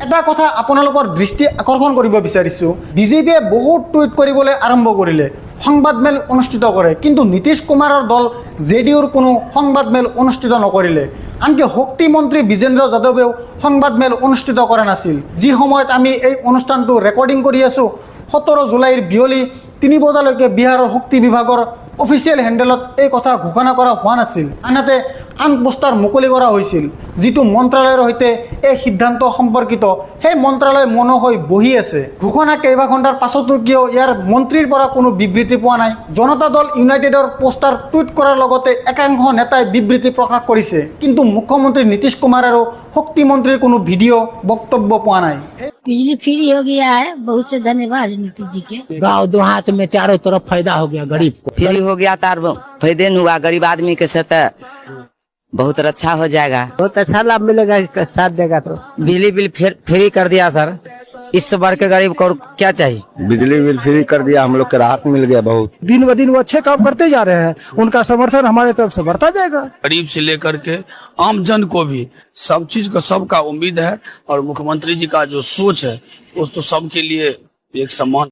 এটা কথা আপোনালোকৰ দৃষ্টি আকৰ্ষণ কৰিব বিচাৰিছোঁ, বিজেপিয়ে বহুত টুইট কৰিবলৈ আৰম্ভ কৰিলে, সংবাদমেল অনুষ্ঠিত কৰে, কিন্তু নীতিশ কুমাৰৰ দল জেডিইউৰ কোনো সংবাদমেল অনুষ্ঠিত নকৰিলে। আনকি শক্তি মন্ত্ৰী বিজেন্দ্ৰ যাদৱেও সংবাদমেল অনুষ্ঠিত কৰা নাছিল। যি সময়ত আমি এই অনুষ্ঠানটো ৰেকৰ্ডিং কৰি আছোঁ, 17 জুলাইৰ বিয়লি 3 বজালৈকে বিহাৰৰ শক্তি বিভাগৰ অফিচিয়েল হেণ্ডেলত এই কথা ঘোষণা কৰা হোৱা নাছিল। আনহাতে আন পোষ্টাৰ মুকলি কৰা হৈছিল, যিটো মন্ত্ৰালয়ৰ সৈতে এই সিদ্ধান্ত সম্পৰ্কিত। সেই মন্ত্ৰালয় মৌন হৈ বহি আছে। ঘোষণা কেইবা ঘণ্টাৰ পাছতো কিয় ইয়াৰ মন্ত্ৰীৰ পৰা কোনো বিবৃতি পোৱা নাই? জনতা দল ইউনাইটেডৰ পোষ্টাৰ টুইট কৰাৰ লগতে একাংশ নেতাই বিবৃতি প্ৰকাশ কৰিছে, কিন্তু মুখ্যমন্ত্ৰী নীতিশ কুমাৰ আৰু শক্তি মন্ত্ৰীৰ কোনো ভিডিঅ' বক্তব্য পোৱা নাই। बिजली फ्री हो गया है, बहुत से धन्यवाद नीतीश जी के। गाँव देहात में चारों तरफ फायदा हो गया गरीब को। फ्री हो गया तार फायदे न हुआ गरीब आदमी के साथ बहुत अच्छा हो जाएगा। बहुत अच्छा लाभ मिलेगा, इसका साथ देगा तो। बिजली बिल फ्री कर दिया सर, इससे बढ़ के गरीब को और क्या चाहिए। बिजली बिल फ्री कर दिया, हम लोग के राहत मिल गया बहुत। दिन ब दिन वो अच्छे काम करते जा रहे हैं, उनका समर्थन हमारे तरफ से बढ़ता जाएगा। गरीब से लेकर के आम जन को भी सब चीज का सबका उम्मीद है, और मुख्यमंत्री जी का जो सोच है वो तो सबके लिए एक सम्मान